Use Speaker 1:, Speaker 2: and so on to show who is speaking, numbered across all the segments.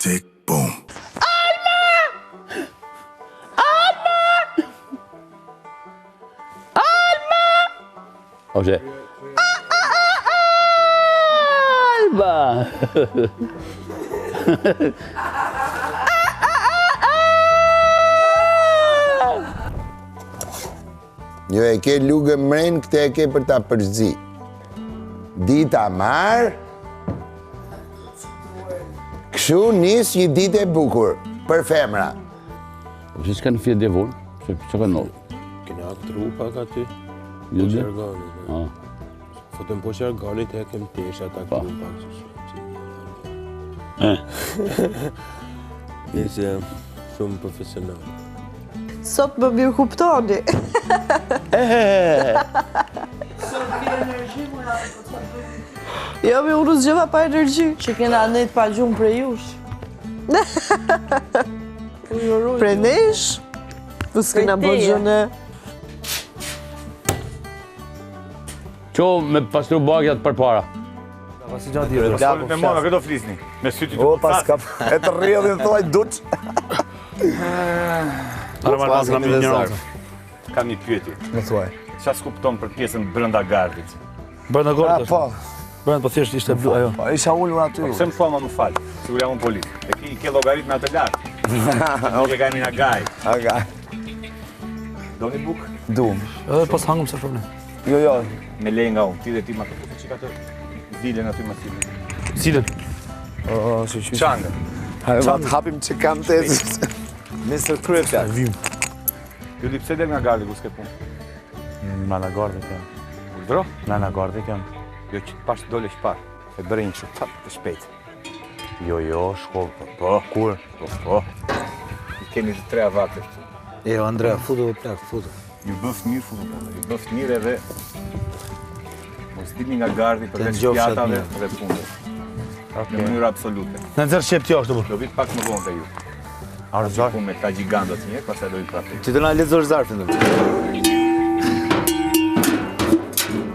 Speaker 1: tick, boom.
Speaker 2: Ose. Alba!
Speaker 3: Jo e ke lugë mren, këte e ke për ta përzi. Dita marë, këshu nis një ditë e bukur, për femra.
Speaker 2: Si s'ka në fjetë devon, që ka nëllë?
Speaker 4: Kena trupa ka ty.
Speaker 2: Jo dhe?
Speaker 4: Fotën po që arganit e kem tesha ta trupa. Ishte shumë profesional.
Speaker 5: Sot më mirë kuptoni. Jo, me unë zgjeva pa energji. Që kena net pa gjumë për jush. Për nesh? Për s'kena bëgjone.
Speaker 2: Qo me pastru bagjat për para.
Speaker 6: Me mona, këto flisni. Me sytë të
Speaker 7: pas e të rrjedhin thoj duç.
Speaker 6: Arman kam një zarf. Kam një pyetje.
Speaker 7: Më thuaj.
Speaker 6: Qa s'kupton për pjesën brënda gardit?
Speaker 7: Brenda gardit.
Speaker 8: Po. Brenda po thjesht ishte blu ajo.
Speaker 7: Po isha ulur aty.
Speaker 6: Pse më thua më fal? Sigur jam unë polis. E ke llogarit me atë lart. Nuk e kemi na gaj.
Speaker 7: Aga.
Speaker 6: Doni buk?
Speaker 7: Dum.
Speaker 8: Edhe pas hangëm se problem.
Speaker 7: Jo.
Speaker 6: Me lej nga unë. Ti dhe ti ma këtu që ka të dilen aty ma cilin.
Speaker 8: Cilën?
Speaker 7: Si që.
Speaker 6: Çangë.
Speaker 7: Hajde të hapim që kam të Mr. Kryepja.
Speaker 8: Vim.
Speaker 6: Ju di pse del nga gardi ku s'ke punë?
Speaker 9: Ma në gardi kem.
Speaker 6: Dro?
Speaker 9: Ma në gardi kem.
Speaker 6: Jo që të pash dole shpar. E bërë një shumë të shpejt.
Speaker 9: Jo, shkollë.
Speaker 6: Po.
Speaker 9: Kur?
Speaker 6: Po. I kemi të tre avate.
Speaker 8: Jo, Andrea, futu dhe plak, futu.
Speaker 6: Ju bëft mirë futbolli. Ju bëft mirë edhe mos dilni nga gardi përveç pjatave dhe punës. Në mënyrë absolute.
Speaker 8: Në nëzërë shqep t'jo është të
Speaker 6: Do vit pak më vonë te ju.
Speaker 9: Arzar?
Speaker 6: Punë me ta gjigandët një, pastaj do i prapë.
Speaker 7: Ti të na lexosh zarfin dhe.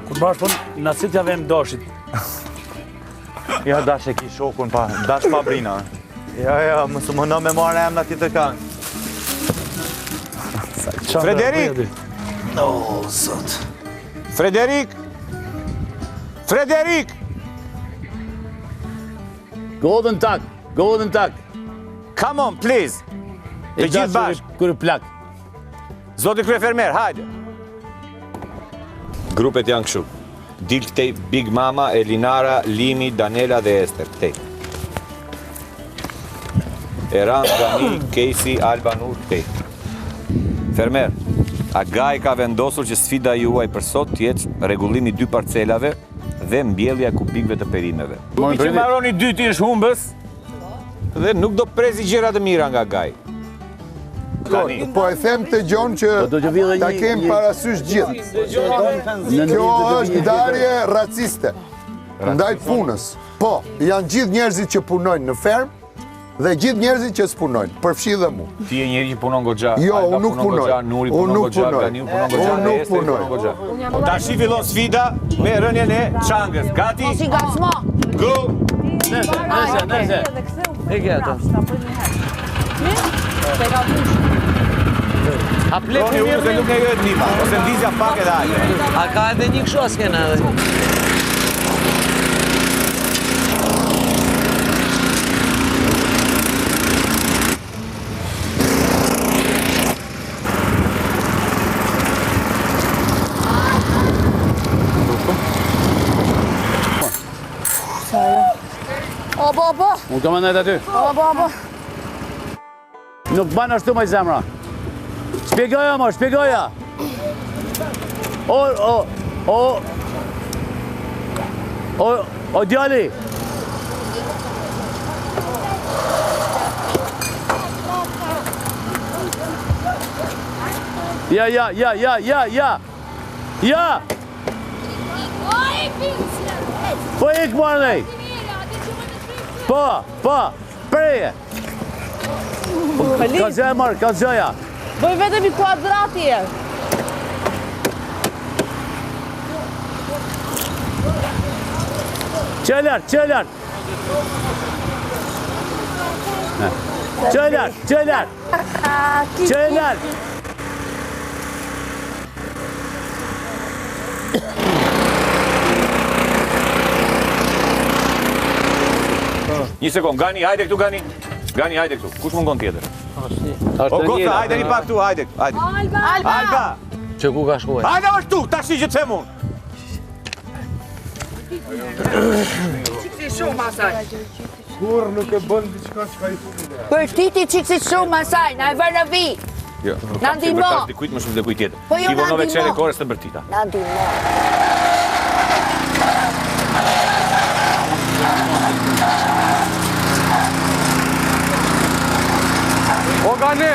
Speaker 8: Kur bash thonë, na sit jave më dashit.
Speaker 9: Ja, dash e ki shokun pa, dash pa brina.
Speaker 7: Ja, mësë më në me marrë emna ti të kanë.
Speaker 6: Frederik!
Speaker 7: O, zot.
Speaker 6: Frederik! Frederik!
Speaker 2: Golden tag.
Speaker 6: Come on, please! Të gjithë bashkë.
Speaker 2: Kërë plak.
Speaker 6: Zoti kryefermer, hajde! Grupet janë kështu. Dil këtej Big Mama, Elinara, Limi, Danela dhe Ester. Këtej. Eran, Gani, Casey, Alba, Nur, këtej. Fermer, a Gaj ka vendosur që sfida juaj për sot t'jetë rregullimi 2 parcelave dhe mbjellja e kupikëve të perimeve. Grupi që marroni 2 është humbës dhe nuk do presi gjëra të mira nga Gaj.
Speaker 3: Po e them të gjonë që ta kem parasysh gjithë. Kjo është ndarje raciste, ndaj punës. Po, janë gjithë njerëzit që punojnë në fermë dhe gjithë njerëzit që s'punojnë, përfshi dhe mu.
Speaker 6: Ti je njeri që punon goxha.
Speaker 3: Jo, unë nuk punoj.
Speaker 6: Nuri punon goxha, Ganiu punon goxha.
Speaker 3: Unë nuk punoj.
Speaker 6: Tashi fillon sfida me rënien e çangës. Gati?
Speaker 5: Si gacmo.
Speaker 6: Go!
Speaker 2: Nëse.
Speaker 8: E ke ato.
Speaker 2: A plek
Speaker 6: Roni unë se nuk e jojët nima, ose ndizja pak edhe hajde.
Speaker 8: A ka edhe një këshu askena edhe?
Speaker 5: Obo.
Speaker 2: Unë kam ndajt aty.
Speaker 5: Obo.
Speaker 2: Nuk banë ashtu maj zemra. Shpjegoja. O djali. Ja. Po ik marrë. Po. Preje. Ka zëja.
Speaker 5: Bëj vetëm i kuadrati e.
Speaker 2: Qëllart. Qoj lart, qoj lart. Qoj lart.
Speaker 6: Një sekund, Gani, hajde këtu, Gani. Gani, hajde këtu. Kush mungon tjetër? O, Goca, hajde një pak këtu, hajde. Alba!
Speaker 2: Që ku ka shkuaj?
Speaker 6: Hajde është tu, tash që të them unë.
Speaker 3: Kur nuk e bën diçka që ka I thunë.
Speaker 1: Për titi qikësit shumë asaj, na e vërë në vi.
Speaker 6: Jo, nuk kam që bërtash dikujt më shumë dhe kujt tjetër.
Speaker 1: Po jo, na
Speaker 6: Ivonove
Speaker 1: ndihmo.
Speaker 6: qere kores të bërtita.
Speaker 1: Na ndihmo.
Speaker 2: O, Gani!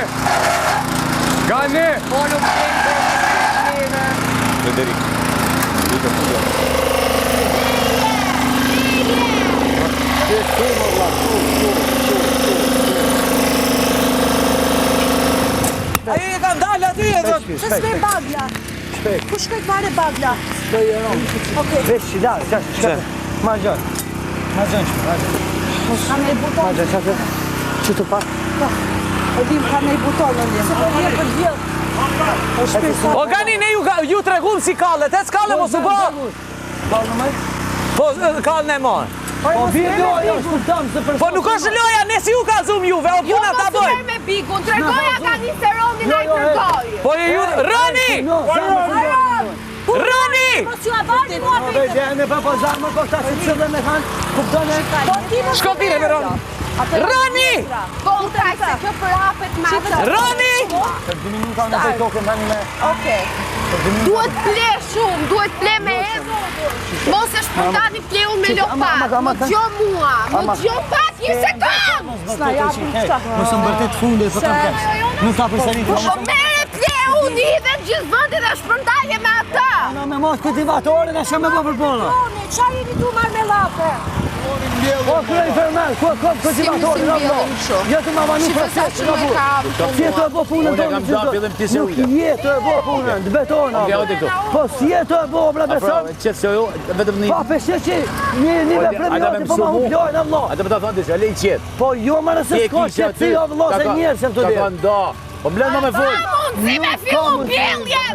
Speaker 2: Gani!
Speaker 6: Frederik.
Speaker 5: Ajo e kam dalë aty e do.
Speaker 1: Që s'ke bagla? Ku shkojt mare bagla?
Speaker 5: Veç që dalë, që. Ma gjën. Ma gjën që.
Speaker 1: Ka me i buton?
Speaker 5: Ma gjën që. Që të pak?
Speaker 1: E dim, ka me i buton në një. Se po vje për gjithë.
Speaker 5: O Gani, ne ju tregum si kallet, e s'kalle mos u bë. Kallë në maj? Po, kallë në maj. Po vje loja, është për tëmë se për... Po nuk është loja, ne si ju ka zum juve, o puna ta
Speaker 1: Jo,
Speaker 5: bojnë.
Speaker 1: mos me bikun, tregoja ka një seronin a i tërgoj.
Speaker 5: Po e ju... Rani! Rani!
Speaker 1: Mos ju avani mua bitë.
Speaker 5: Ne pa po zarmë, po këta si të dhe me thanë, kuptone... Shko tire me Rani! Rani!
Speaker 1: Kontraj se kjo për hapet ma të...
Speaker 5: Rani!
Speaker 1: Duhet ple shumë, duhet ple me edhe. Mos e shpërtani plehun me lopat. Më gjo mua, më gjo pak, një sekund! S'na japin qëta.
Speaker 5: Mësë më bërtet funde, po kam kesh. Nuk ka përsërit.
Speaker 1: Po mere plehun, i dhe në gjithë vëndit dhe shpërndaje me ata.
Speaker 5: Në me mos kultivatorin e shumë me bo për polo.
Speaker 1: Qa jeni tu marrë me lape?
Speaker 5: Po kërë i fermer, kultivatorin në vlo. Jetë më avanu procesin në burë. Si jetë e bo punën tonë në qëtë. Nuk jetë e bo punën, të betona. Po si jetë e bo, bre beson. Pa peshe që një me premioti, po ma hu pjojnë e vlo.
Speaker 2: Ate më ta thonë të që, lejnë qetë.
Speaker 5: Po jo më nëse s'ko që ti o vlo se njerë se të
Speaker 2: Ta
Speaker 5: dirë.
Speaker 2: thonë da. Po mbledh më me full.
Speaker 1: Si me fillu bjelljen!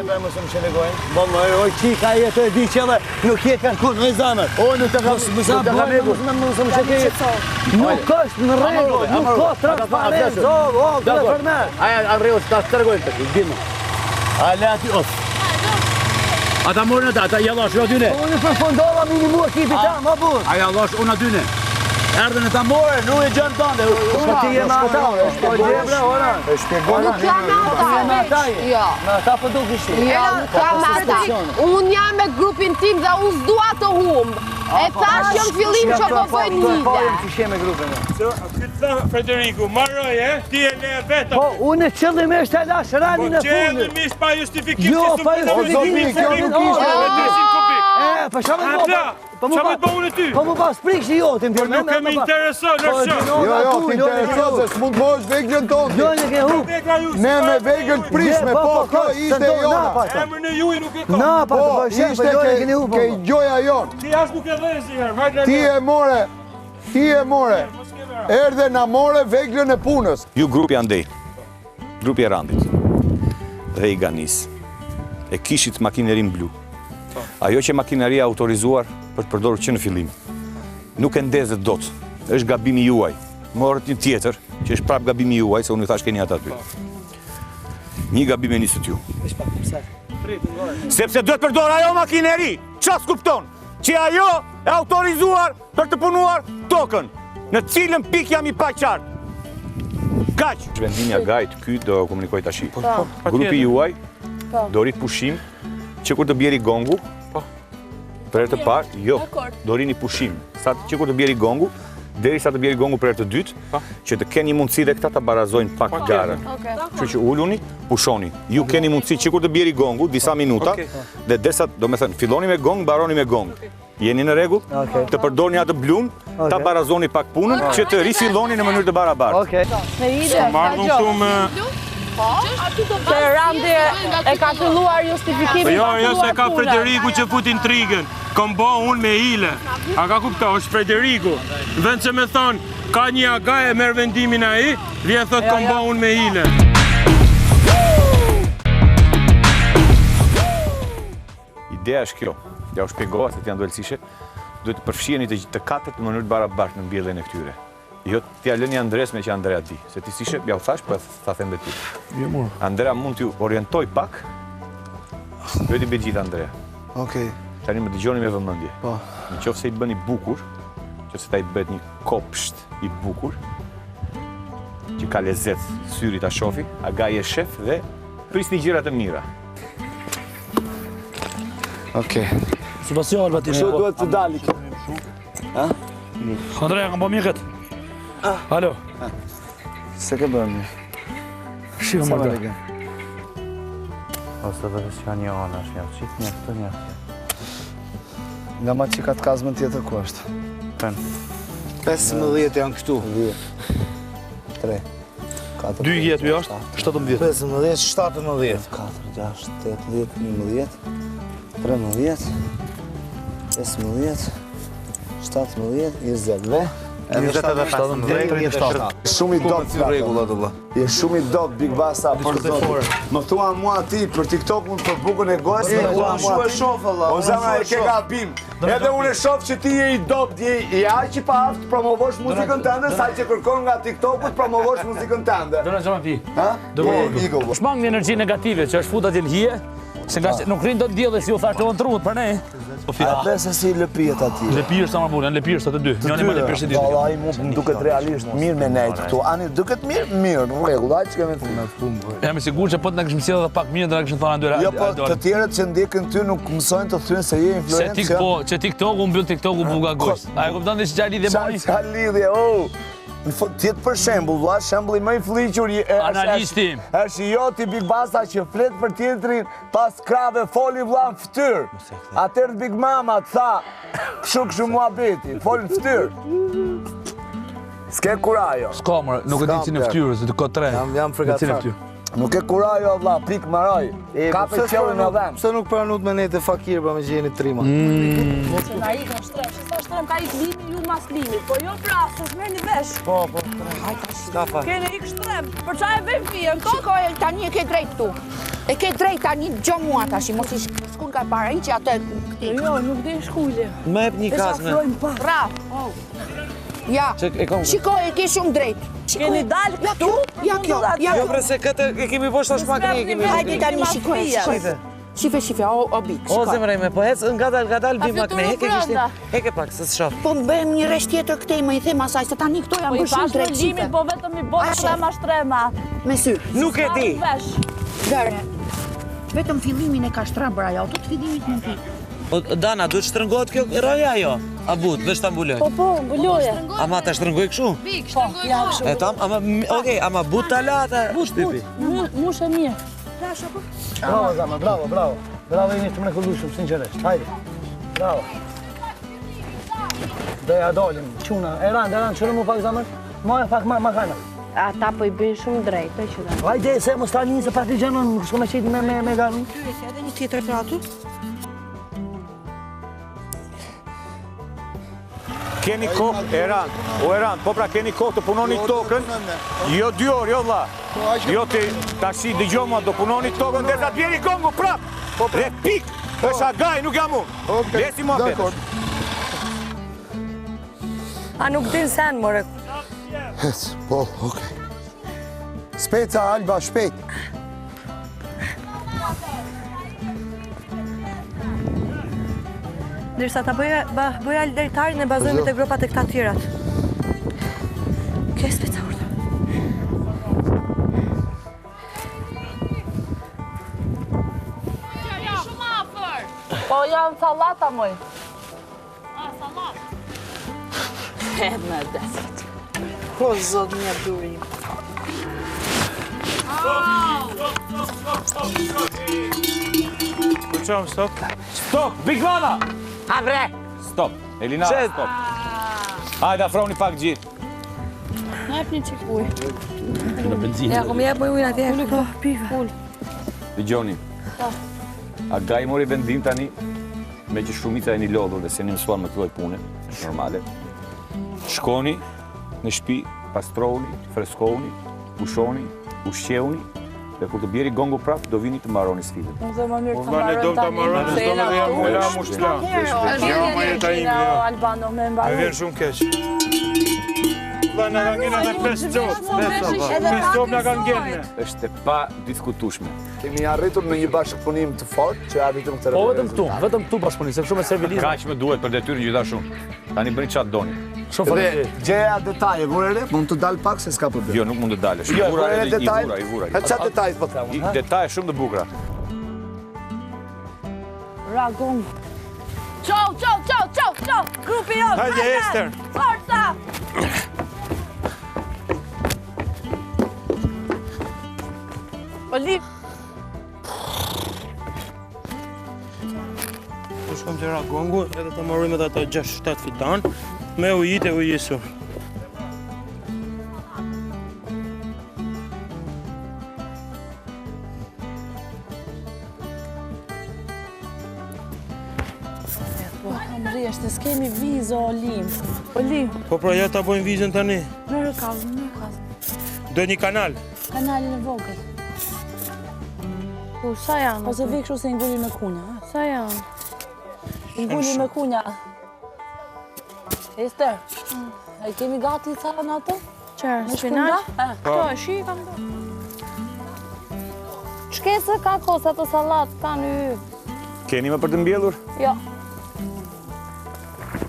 Speaker 5: Oj qika jetë e di që edhe nuk jetë kanë kun, oj zamër.
Speaker 2: O, nuk të kam egur.
Speaker 5: Nuk është në rregull, nuk ka transparent, o, kërë fermer.
Speaker 2: Aja, arreo, ta të tërgojnë të këtë, dinë. A, le ati, of. Ata morën ata, ata jallash, jo atyne.
Speaker 5: Unë përfundova minimu ekipi ta, ma burë.
Speaker 2: A jallash, unë atyne. Erdhen e ta morën, nuk e gjënë tante.
Speaker 5: Po ti je me ata, po gjebre, ora.
Speaker 1: Nuk jam me ata. Jo.
Speaker 5: Me ata po duk ishte.
Speaker 1: Jo, nuk jam me ata. Unë jam me grupin tim dhe unë s'dua të humbë. E thash jam fillim që po bëjnë
Speaker 5: Po
Speaker 1: njëde.
Speaker 5: jem që sheme grupin.
Speaker 10: Këtë Frederiku, marroj, ti e le vetë.
Speaker 5: Po, unë qëllimisht e lash ranin e fundit.
Speaker 10: Qëllimisht pa justifikim
Speaker 5: Jo,
Speaker 10: që
Speaker 5: pa justifikim, kjo nuk ishte. Po shamë të bo,
Speaker 10: Qa me të bëhune ty?
Speaker 5: po mu pas prikë që jotin.
Speaker 10: Por nuk e më intereson, nërshë.
Speaker 3: Jo, ti intereson se s'mund të bësh veglën tonë.
Speaker 5: Jo, në ke hu.
Speaker 3: Ne me veglën të prishme, po, kjo ishte jona.
Speaker 10: Emër në juj nuk e ka.
Speaker 5: Na, pa të
Speaker 3: Po,
Speaker 5: bëshem,
Speaker 3: ishte
Speaker 5: po jo në keni hu.
Speaker 3: ke gjoja jonë.
Speaker 10: Ti as nuk e dhe si herë,
Speaker 3: Ti e more, erdhe na more veglën e punës.
Speaker 6: Ju grupi andej, grupi e Randit dhe i Ganis, e kishit makinerin blu. Ajo që makineria autorizuar për të përdorur që në fillim, nuk e ndezet dot, është gabimi juaj. Morët një tjetër, që është prap gabimi juaj, se unë i thash keni ata aty. Një gabim e nisët ju. Sepse duhet përdor ajo makineri, qa s'kupton? Që ajo e autorizuar për të punuar tokën, në cilën pik jam i pa qartë. Kaq! Vendimja gajt, ky do komunikoj tashi. Grupi juaj do rrit pushim, që kur të bjeri gongu, për herë të parë, jo, do rini pushim. Që kur të bjeri gongu, deri sa të bjeri gongu për herë të dytë, që të keni mundësi dhe këta të barazojnë pak garën. Që që ulluni, pushoni. Ju keni mundësi që kur të bjeri gongu, disa minuta, dhe derisa, do me thënë, filloni me gong, baroni me gong. Jeni në rregull? Të përdorni atë blun, ta barazoni pak punën, që të rifilloni në mënyrë të barabartë.
Speaker 10: Marrë nuk tu me...
Speaker 1: Se Randi e ka filluar justifikimin.
Speaker 10: Jo, se ka Frederiku që fut intrigën. Kom bo unë me hile. A ka kupta, është Frederiku. Në vend që me thonë, ka një agaj e merë vendimin a i, vjen thot kom bo unë me hile.
Speaker 6: Ideja është kjo, ja u shpjegova se të janë duhelësishe, duhet të përfshiheni të katërt në mënyrë të barabartë në mbjelljen e këtyre. Jo t'ja lëni Andres me që Andrea di, se ti sishe, ja u thash, po ta them dhe ti. Andrea mund t'ju orientoj pak, duhet i bëj gjithë Andrea.
Speaker 7: Okej.
Speaker 6: Tani më dëgjoni me vëmendje.
Speaker 7: Po.
Speaker 6: Në qoftë se i bëni bukur, nëse ta i bëhet një kopsht i bukur, që ka lezet syri ta shofi, aga je shef dhe prisni gjërat e mira.
Speaker 7: Okej.
Speaker 5: Supas jo Alba ti.
Speaker 7: Kështu duhet të dali kjo.
Speaker 5: Andrea, kam po mirë këtë. Alo.
Speaker 7: Se ke bërë mirë.
Speaker 5: Shiko më të.
Speaker 9: Ose dhe që ka një anash, një qik, një këtë, një këtë.
Speaker 7: Nga ma që ka të kazmën tjetër ku është? 15 janë këtu. 3, 4,
Speaker 5: 2 jetë u jashtë, 17.
Speaker 7: 15, 17, 4, 6, 8, 11, 13, 15, 17, 20 dhe... Shumë i dopt je shumë i dopt Big Basa për zotë. Më thua mua ti për TikTok mund për bukën e gojës. Më thua mua ti. O zemra e ke gabim. Edhe unë e shoh që ti je i dopt, je aq i paaft promovosh muzikën tënde sa që kërkon nga TikToku promovosh muzikën tënde.
Speaker 5: Do na çojmë ti.
Speaker 7: Ha?
Speaker 5: Do shmang një energji negative që është futa ti në hije. Se nga nuk rrin do të diellë si u thartohen trut për ne.
Speaker 7: Atë se si lëpijet aty.
Speaker 5: Lëpirë sa më punë, janë lëpirë sa të dy. Njëri më lëpirë se dy.
Speaker 7: Valla ai mund më duket realisht mirë me nejt këtu. Ani duket mirë, në rregull, aq kemi thënë.
Speaker 5: Jam i sigurt që po të na kishim sjellë edhe pak mirë, do na kishim thënë ndyra.
Speaker 7: Jo, po të tjerët që ndjekin ty nuk mësojnë të thyen se je influencer.
Speaker 5: Që TikToku mbyll TikToku buka gojë. A e kupton se çfarë lidhje bani?
Speaker 7: Çfarë lidhje? Tjetë për shembull, vlla, shembulli më i fliqur
Speaker 5: analisti.
Speaker 7: Është Joti Big Basa që flet për tjetrin pas krave foli vlla në fytyr. Atëherë Big Mama tha, kështu muhabeti, fol në fytyr. S'ke kurajo.
Speaker 5: S'ka më, nuk e di si në fytyrë, se të ka 3.
Speaker 7: Jam fregatar. Nuk e kurajo vlla, pik maroj. Ka për qellin e dhem. Pse nuk pranut me nejtë fakir pa me gjeni trima?
Speaker 1: Se na ikën shtrem, se sa shtrem ka ik limi, ju mas limi. Po jo pra, s'u merrni vesh.
Speaker 7: Po. Skafa.
Speaker 1: Kene ik shtrem, për qa e bëjmë fien? Shikoj, tani e ke drejt tu. E ke drejt tani, gjo mua tash, mos i shkun ka para, i që atë këti. Jo, nuk di shkulli.
Speaker 7: Me ep një kasme.
Speaker 1: Bravo. Ja, shikoj, e ke shumë drejt. Keni dalë këtu? Ja kjo.
Speaker 7: Jo, bre se këtë e kemi poshtë ashtë makri.
Speaker 1: Hajde tani shikoj. Shife, o bik, shikoj.
Speaker 7: O zemrejme, po hecë nga dalë bim makme, heke pak, se s'shaf.
Speaker 1: Po më bëjmë një resht tjetër këtej, më i them asaj, se tani këto janë bërë shumë drejt shife.
Speaker 11: Po vetëm i bërë shrema shtrema.
Speaker 1: Me sy.
Speaker 7: Nuk e di.
Speaker 1: Dere, vetëm fillimin e ka shtrabër ajo, të fillimit në ti.
Speaker 7: Dana, duhet shtrëngohet kjo roja jo? A but, veç ta mbuloj?
Speaker 11: Po, mbuloje.
Speaker 7: Ama ta shtrëngoj këshu?
Speaker 11: Bik, shtrëngoj këshu.
Speaker 7: E tam, ama but tala ta shtypi.
Speaker 11: Mush e mirë.
Speaker 5: Bravo, Zama, bravo. Bravo, jeni të mrekullueshëm, sinqerisht. Hajde. Bravo. Do ja dolim, quna. Eran, çfarë më pak Zama? Më pak më kana.
Speaker 11: Ata po i bëjnë shumë drejt, të që dhe.
Speaker 5: Hajde, se mos tani se partizanon, s'ko me qit me galën.
Speaker 1: Edhe një tjetër për aty.
Speaker 6: Keni kohë, Eran, po pra keni kohë të punoni tokën, jo 2 orë, jo vlla. Jo të tashi dëgjoj mua do punoni tokën, dhe ta bjeri Kongo prap. Dhe pik, është agaj, nuk jam unë. Lesi mua vetë.
Speaker 11: A nuk din sen, more.
Speaker 3: Po, okej. Speca, Alba, shpejt.
Speaker 11: Ndërsa ta bëja lërtarin e bazojme të gropat e këta tjerat. Kjo e speca urta.
Speaker 1: Shumë afer.
Speaker 11: Po janë salata, moj.
Speaker 1: Salat.
Speaker 11: E më desit.
Speaker 1: Po, zot një durim.
Speaker 10: Stop.
Speaker 6: Stop, Big Mama!
Speaker 11: Ha bre!
Speaker 6: Stop, Elina, stop. Hajde, afroni pak gjithë.
Speaker 1: Na jep një qik ujë.
Speaker 2: Në benzinë.
Speaker 11: Ja, kom jep ujë atje. Po, pive.
Speaker 6: Dëgjoni. A Gaj mori vendim tani me që shumica e një lodhur dhe se një mësuar me të lloj pune, normale. Shkoni në shtëpi, pastrohuni, freskohuni, pushoni, ushqeuni dhe kur të bjeri gongu prap do vini të mbaroni sfidën.
Speaker 11: Unë më mirë të
Speaker 10: Ne do të marroni, s'do me dhe jam ula mushla. Jo, ma jeta ime, jo.
Speaker 11: Albano me
Speaker 10: Me
Speaker 11: mbaru.
Speaker 10: vjen shumë keq. Valla na kanë ngjenë edhe 5 copë. 5 copë na kanë ngjenë.
Speaker 6: Është e pa diskutueshme.
Speaker 7: Kemi arritur në një bashkëpunim të fortë që arbitrum të
Speaker 2: Po vetëm këtu bashkëpunim, se shumë e servilizëm.
Speaker 6: Kaq më duhet për detyrën gjithashtu. Tani bëni çfarë doni.
Speaker 2: Shumë faleminderit.
Speaker 7: Gjeja detaje, vurere, mund të dal pak se s'ka problem.
Speaker 6: Jo, nuk mund të dalësh.
Speaker 7: Jo,
Speaker 6: Vura
Speaker 7: vurere
Speaker 6: edhe
Speaker 7: detaj.
Speaker 6: i vura.
Speaker 7: Çfarë detaj po them?
Speaker 6: Detaje shumë të bukura.
Speaker 11: Ragon.
Speaker 1: Qo!
Speaker 11: Grupi jo,
Speaker 10: Hajde, Ester.
Speaker 11: Forca!
Speaker 1: Oliv.
Speaker 10: Po shkom të Ragongu edhe të marrim edhe ato 6-7 fitan me ujit e ujisur.
Speaker 11: Mreshte, s'kemi vizë, Olim. Olim,
Speaker 10: Po pra ja ta bojmë vizën tani.
Speaker 11: në rëkallë.
Speaker 10: Do një kanal.
Speaker 11: Kanalin e vogël.
Speaker 1: Po, sa janë?
Speaker 11: Po se vi kështu se ngulli me kunja.
Speaker 1: Sa janë?
Speaker 11: Ngulli me kunja. Ester, e kemi gati ca në ato?
Speaker 1: Qërë,
Speaker 11: Në
Speaker 1: shpinaq?
Speaker 11: shpunda?
Speaker 1: Këto e shi kam do.
Speaker 11: Shkese ka kosa të salat, kanë y.
Speaker 6: Keni më për të mbjellur?
Speaker 11: Jo,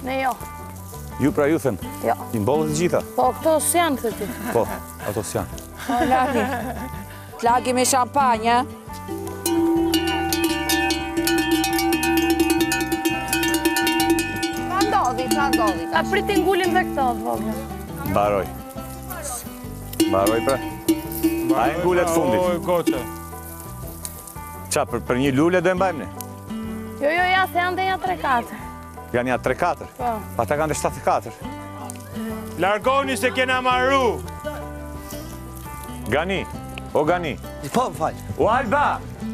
Speaker 1: Ne jo.
Speaker 6: Ju pra ju them.
Speaker 11: jo.
Speaker 6: I mbollët të gjitha.
Speaker 1: Po, këto s'janë të ti.
Speaker 6: Po, ato s'janë.
Speaker 11: O, laki. Laki me shampanja.
Speaker 1: Sa ndodhi. Ta priti ngullim dhe këto, vogël.
Speaker 6: Mbaroj. Mbaroj pra. A e ngullet fundit.
Speaker 10: Oj, goce.
Speaker 6: Qa, për një lule do e mbajmë ne?
Speaker 1: Jo, ja, se janë dhe ja 3-4.
Speaker 6: Janë ja 3-4.
Speaker 1: Po.
Speaker 6: Pa ta kanë dhe 74.
Speaker 10: Largoni se kena marru.
Speaker 6: Gani. O Gani.
Speaker 5: Po, më falj.
Speaker 6: O Alba.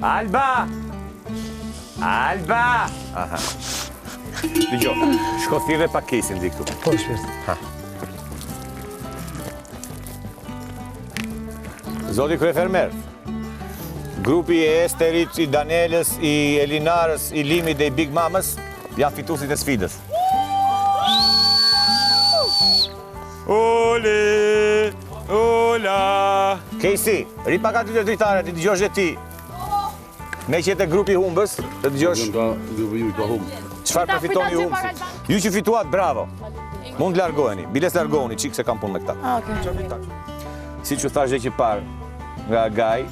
Speaker 6: Alba. Alba. Aha. Dëgjo, shko thirre pa kesin di këtu.
Speaker 5: Po, shpirt.
Speaker 6: Zoti kryefermer, grupi e Esterit, i Danelës, i Elinarës, i Limit dhe i Big Mamës janë fituesit e sfidës.
Speaker 10: Ole, ola.
Speaker 6: Casey, ri pak aty të dritare, ti dëgjosh dhe ti. Me që jetë grupi humbës, të dëgjosh. Çfarë përfiton i humbësit? Ju që fituat, bravo. Mund të largoheni, biles largoheni, qikë se kam punë me këta.
Speaker 1: Okej.
Speaker 6: Si që thash dhe që parë nga Gaj,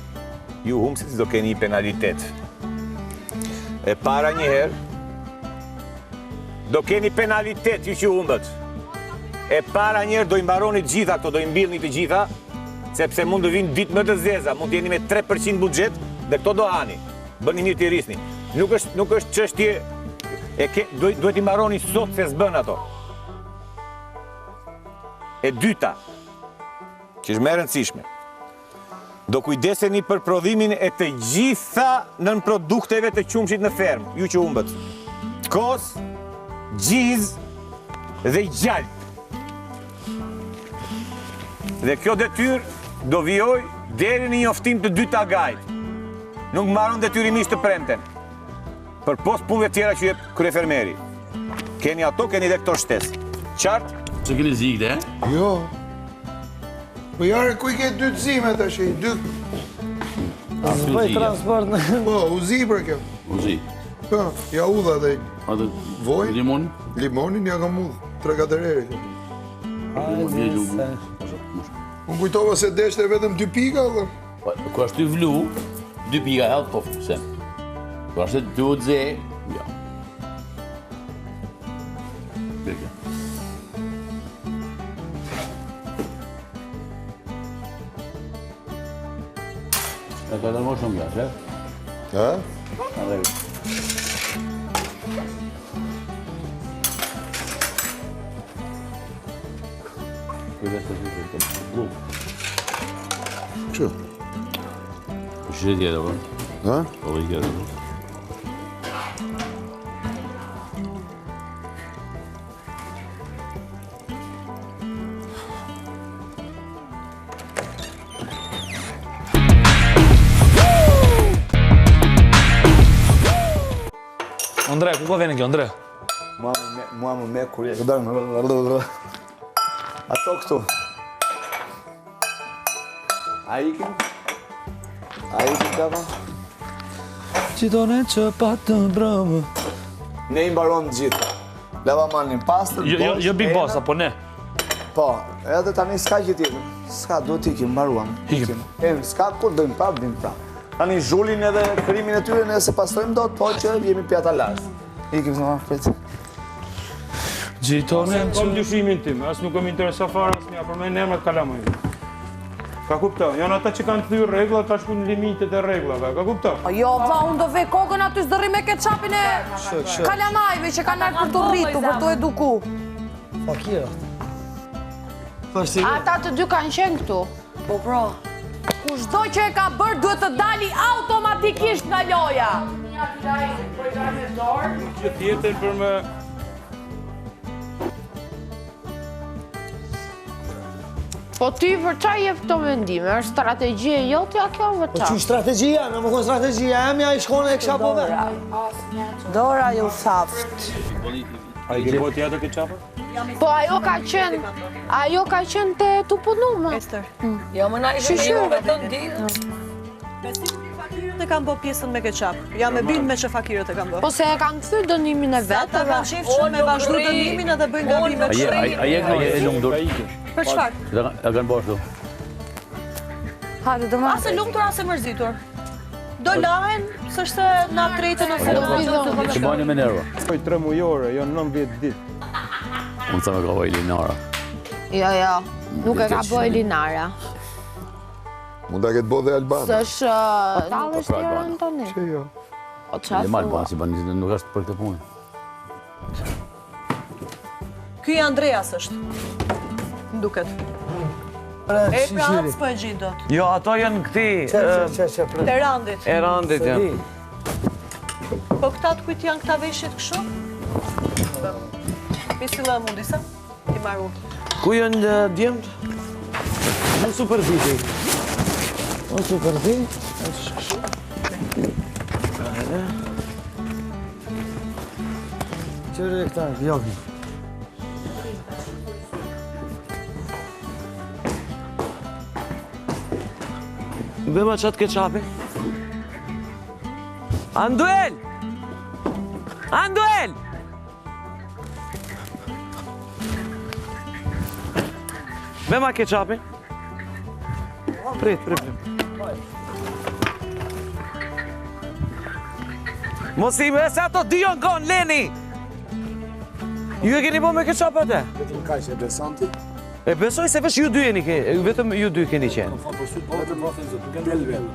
Speaker 6: ju humbësit do keni një penalitet. E para njëherë, do keni penalitet ju që humbët. E para njëherë do i mbaroni gjitha këto, do i mbillni të gjitha, sepse mund të vinë ditë më të zeza, mund të jeni me 3% budget dhe këto do hani. Bëni mirë të i risni. Nuk është çështje, duhet i mbaroni sot se s'bën ato. E dyta, që është më e rëndësishme, do kujdeseni për prodhimin e të gjitha nën produkteve të qumshit në fermë, ju që humbët. Kos, gjiz dhe gjalp. Dhe kjo detyrë do vijoj deri në njoftim të dyta Gajt. Nuk mbaron detyrimisht të premten. Për post punëve tjera që jep kryefermeri. Keni ato, keni dhe këto shtesë. Qartë?
Speaker 2: Që keni zikde, e?
Speaker 3: Jo. Po jare, ku i ke 2 zime të shi? 2...
Speaker 5: Bëj transport në...
Speaker 3: Po, uzi për kjo.
Speaker 2: Uzi.
Speaker 3: Po, ja udha dhe
Speaker 2: Atë
Speaker 3: voj.
Speaker 2: limon?
Speaker 3: Limonin ja kam udhë. 3-4 herë kjo. Unë kujtova se deshte vetëm 2 pika, dhe.
Speaker 2: Kër është të vlu, 2 pika helë, po, se. Kër është të 2 dze, ja. Birke. E ka të më shumë gash, e?
Speaker 3: Ha?
Speaker 2: A dhe
Speaker 3: Që?
Speaker 2: Shqe tjetë, po?
Speaker 3: Ha?
Speaker 2: Po, i tjetë, po.
Speaker 8: Andre, ku ka vjen kjo, Andre?
Speaker 7: Mua më me kur jetë dërë. Ato këtu. A ikim? A ikim ka pa?
Speaker 5: Qitone që patë në brëmë.
Speaker 7: Ne i mbaron gjithë. Leva manin pastër,
Speaker 8: Jo Big Boss, apo ne?
Speaker 7: Po, edhe tani s'ka gjithë tjetër. S'ka, duhet ikim, mbaruam.
Speaker 8: Ikim.
Speaker 7: S'ka kur dojmë prap, dim prap. Tani zhullin edhe krimin e tyre nëse pastrojmë dot, po që jemi pjata lashtë. Ikim s'ma prit.
Speaker 5: Gjitone që...
Speaker 10: Kom dyshimin tim, as nuk më interesa fare as mja, për me në emrat kalamoj. Ka kupto, janë ata që kanë thyrë regla, ka shku në limitet e reglave, ka kupto?
Speaker 11: Jo, va, unë do vej kokën aty s'dërri me ketçapin e kalamajve që kanë nërë për të rritu, për të eduku.
Speaker 5: Fakira.
Speaker 1: Ata të dy kanë qenë këtu.
Speaker 11: Po, bro. Kushdo që e ka bërë duhet të dali automatikisht nga loja.
Speaker 10: Që tjetër për me...
Speaker 1: Po ty për qa jep këto vendime? Është strategjie jotja kjo për qa?
Speaker 5: Po që strategjia, në më konë strategjia, emja i shkone e kësha po vetë.
Speaker 11: Dora ju thaft.
Speaker 10: A i ke po tjetër këtë qapër?
Speaker 1: Po ajo ka qenë të tu punume.
Speaker 11: Ester. Jo, më na i shëshyrë të ndidhë. Fakirët e kam bo pjesën me ketçap. Jam e bind me që fakirët e kam bo.
Speaker 1: Po se e kanë këthy dënimin e vetë.
Speaker 11: Ata kanë qefë me vazhdu dënimin edhe bëjnë gabime të shrej.
Speaker 2: A je e lumdur?
Speaker 11: Për çfarë?
Speaker 2: E kanë bashkë.
Speaker 11: Hajde, do ma. Ase lumtur, ase mërzitur. Do lahen, sështë na trejtën ose do vazhdu.
Speaker 2: Që bani me nerva.
Speaker 10: 3 mujore, jo 19 ditë.
Speaker 2: Unë sa me ka bëj Linara.
Speaker 1: Jo, nuk e ka bëj Linara.
Speaker 3: Mund ta ketë bo dhe Albana.
Speaker 1: Sësh talë është tjera në tani.
Speaker 3: Që jo.
Speaker 1: O qa
Speaker 2: Je malë, bani si bani, nuk është për këtë punë.
Speaker 11: Ky Andreas është. Nduket. E pra atës po e gjitë do të.
Speaker 5: Jo, ato janë këti...
Speaker 11: Të randit.
Speaker 5: E randit janë.
Speaker 11: Po këta të kujtë janë këta veshjet kështu? Misila mundi sa? I maru.
Speaker 5: Ku janë djemët? Në Superdi. Në Superdi. Qërë e këta, jogi. Bëma qatë ketçapi. Anduel! Anduel! Bëma ketçapi. Prit. Mos i me se ato dy janë gonë, Leni! Ju e keni po me ketçap atë?
Speaker 7: Vetëm kaq e besanti.
Speaker 5: E besoj se vesh ju dy jeni, vetëm ju dy keni qenë.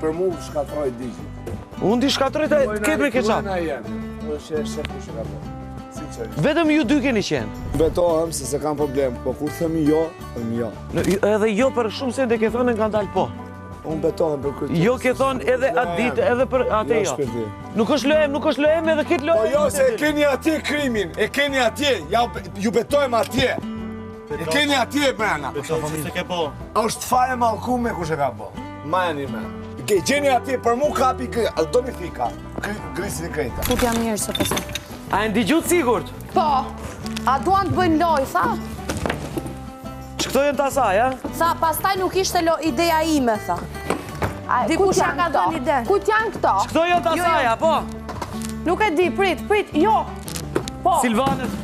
Speaker 7: Për mu shkatroj digji.
Speaker 5: Unë di shkatroj të ketë me ketçap. Vetëm ju dy keni qenë.
Speaker 7: Betohem se se kam problem, po kur themi jo, themi jo.
Speaker 5: Edhe jo për shumë se dhe ke thonë nga ndalë po.
Speaker 7: Unë betohem për këtë.
Speaker 5: Jo ke thonë edhe atë ditë, edhe për atë jo. Nuk është lojem edhe këtë lojem.
Speaker 7: Po jo, se e keni atje krimin, e keni atje, ju betojmë atje. E keni atje brenda. Është fare mallkume kush e ka bo. Majani me. Gjeni atje, për mu kapi do mi fika. Grisin e krejta.
Speaker 11: Tut jam mirë se pëse.
Speaker 5: A e ndigjut sigurt?
Speaker 1: Po, a duan të bëjnë loj, tha?
Speaker 5: Që këto jenë të asaj, a?
Speaker 11: Tha, pastaj nuk ishte ideja ime, tha. Dikush ja ka dhënë ide.
Speaker 1: Kujt janë këto?
Speaker 5: Që këto jenë të asaj, a, po?
Speaker 11: Nuk e di, prit, jo. Po.
Speaker 5: Silvanët.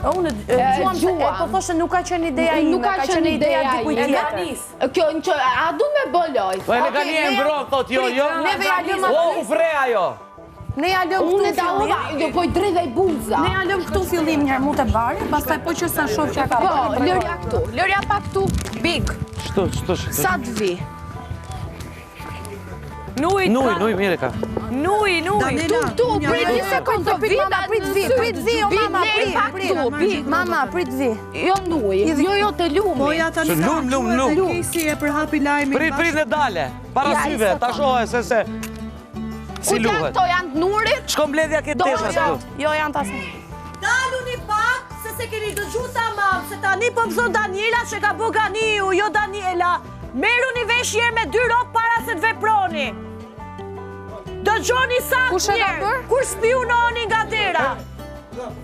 Speaker 11: Unë gjuam se po thoshe nuk ka qenë ideja ime, ka qenë ideja dikuj tjetër.
Speaker 1: Kjo në që, a du me bëlloj?
Speaker 5: Po e në ka një embro, thot jo.
Speaker 11: Neve ja lëm
Speaker 5: O, u freja jo.
Speaker 11: Ne ja lëm këtu fillim.
Speaker 1: Jo, po i dridhe i buza.
Speaker 11: Ne ja lëm këtu fillim njërë mu të barë, pastaj po që sa shof që ka
Speaker 1: Po, lërja këtu, lërja pa këtu, big.
Speaker 5: Shto.
Speaker 1: Sa të vi?
Speaker 11: Nuj,
Speaker 5: mire ka.
Speaker 11: Nuj.
Speaker 1: Tu, prit një sekund të prit, mama, prit vi, o mama, prit. Mama, prit vi. Jo nuj, jo të lumi.
Speaker 11: Po ja ta
Speaker 5: Lum.
Speaker 11: Kisi e përhapi lajmin.
Speaker 5: Prit në dale. Para syve, ta shohe se. Si luhet.
Speaker 1: Këto janë të nurit.
Speaker 5: Shko mbledhja këtë tesha këtu.
Speaker 1: Jo, janë tasë.
Speaker 11: Daluni pak, se keni dëgju tamam, se tani po më thon Daniela që ka bë ganiu, jo Daniela. Merruni vesh herë me 2 rop para se të veproni. Dëgjoni saktë mirë, kur spiononi nga dera.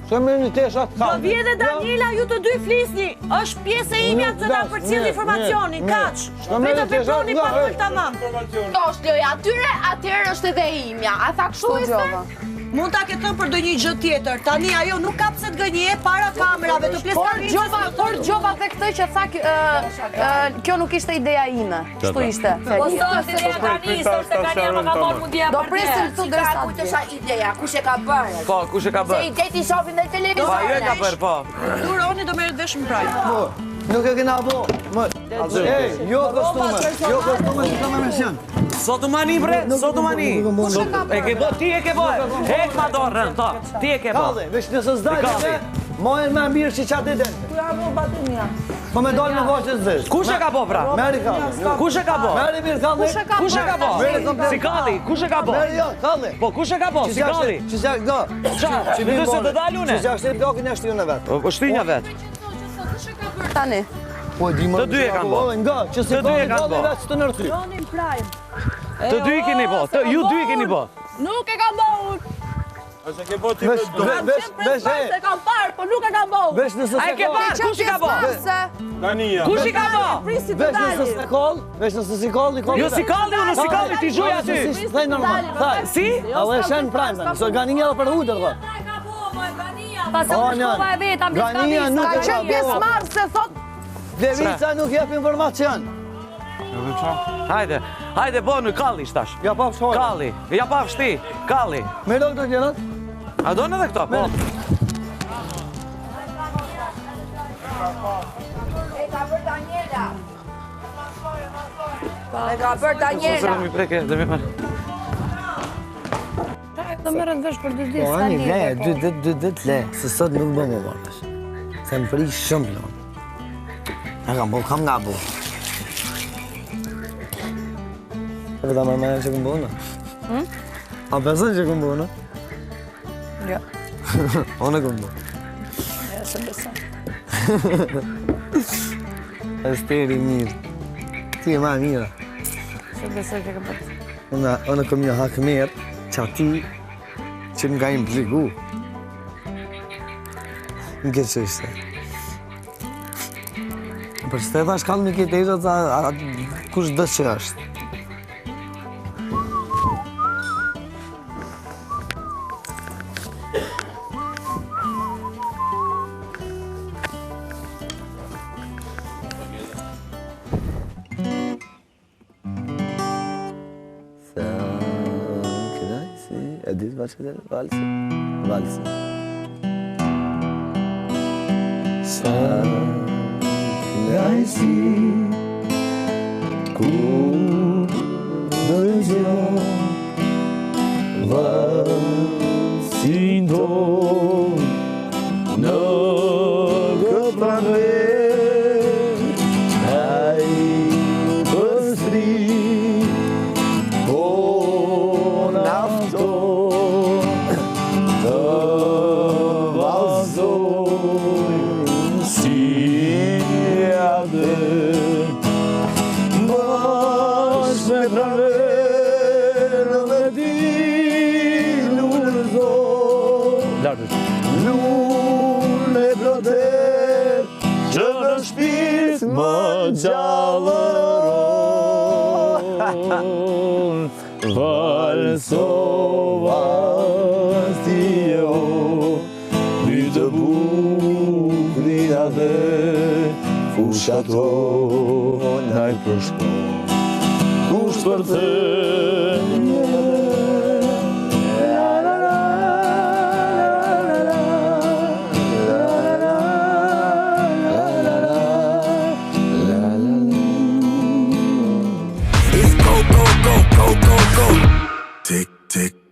Speaker 5: Që me një tesha të
Speaker 11: Do vje dhe Daniela, ju të dy flisni. Është pjesë e imja që ta përcjell informacionin, kaq. Vetë veproni pa fol tamam.
Speaker 1: Kjo është loja atyre, atëherë është edhe imja. A tha kështu ishte?
Speaker 11: Mund ta ketë thënë për ndonjë gjë tjetër. Tani ajo nuk ka pse të gënjej para kamerave të pjesëmarrësve.
Speaker 1: Por gjova te këtë që tha kjo nuk ishte ideja ime. Kështu ishte.
Speaker 12: Po s'është ideja tani, s'është tani më ka marrë mundja.
Speaker 1: Do presim këtu derisa kujtosha ideja, kush e ka bërë?
Speaker 5: Po, kush e ka bërë?
Speaker 1: Se ideti shohin në televizor.
Speaker 5: Po, ju e ka bërë, po.
Speaker 11: Duroni do merret vesh më praj.
Speaker 5: Nuk e kena bo. Jo kostume që ka me mesion. Sotumani bre, sotumani. E ke bo, ti e ke bo. Hek ma dorën, ta. Ti e ke bo. Kalli, vesh nësë zdajtë, mojnë me mirë që qatë i denë.
Speaker 1: Tu ja bo batimja.
Speaker 5: Po me dojnë me voqës zështë. Kush e ka bo, pra? Meri Kalli. Kush e ka bo? Meri mirë Kalli. Kush e ka bo? Si Kalli, kush e ka bo? Meri jo, Kalli. Po kush e ka bo, si Kalli? Qësja, go. Qa, vëndë se të dalune? Qësja, shtë i blokin e shtyju në vetë. O shtyju vetë.
Speaker 1: Tani.
Speaker 5: Të dy e kanë bo. Të dy e kanë bo.
Speaker 11: Dronin praj.
Speaker 5: Të dy i keni bo. Ju dy i keni bo.
Speaker 1: Nuk e kam bërë.
Speaker 10: Ose ke bo ti
Speaker 5: Vesh,
Speaker 1: Se kam parë, po nuk e kam bërë.
Speaker 5: Vesh nëse se koll.
Speaker 1: Kush i ka bërë?
Speaker 10: Dania.
Speaker 5: Kush i ka bo?
Speaker 1: Prisi të
Speaker 5: Vesh
Speaker 1: dali.
Speaker 5: nëse se koll. Vesh nëse si koll, Jo si kalli, unë si kalli, ti zhuj aty. Thaj normal. Thaj. Si? Ale shenë prajnë. Se Gania dhe për hudër, dhe.
Speaker 12: Pasë u shkova e vetë,
Speaker 5: Gania nuk
Speaker 1: Ka
Speaker 5: e
Speaker 1: qenë pjesë marë se thot.
Speaker 5: Levica nuk jep informacion. Hajde, bo në kalli shtash. Ja pa fshoj. Kalli, ja pa fshti. Kalli. Me do këto gjenat? A do në dhe këto? Po.
Speaker 1: E ka bërë Daniela. E ka bërë Daniela.
Speaker 5: Sërë mi preke, dhe mi marë.
Speaker 1: Do merret vesh për 2 ditë.
Speaker 5: Po, ani le, 2 ditë le. Se sot nuk bë më marrësh. Se më prish shumë plan. Kam nga bo. E vëda me që këmë bo, në? A pesën që këmë bo, në?
Speaker 1: Jo.
Speaker 5: O në këmë bo?
Speaker 1: Ja, se besën.
Speaker 5: Esteri mirë. Ti e ma mira.
Speaker 1: Se besën që këmë bërë.
Speaker 5: Unë këmë një hakmer që ati që nga impliku. Në këtë që ishte. Për që të edha shkallë në këtë ejtë, kush dë që është. Sa kënajsi, e ditë bashkë të valsi. Sa kënajsi, kur dëgjon valsin ton në këtë pranver, ai pëstri po nafton të valzojnë si ade bash me pranver dhe ti lullëzon lullë e ploter që në shpirt më gjallëron valsova ti jo dy të bukrina dhe fushato naj përshkon kush për të
Speaker 13: It's go, go, go, go, go, go. Tick, tick.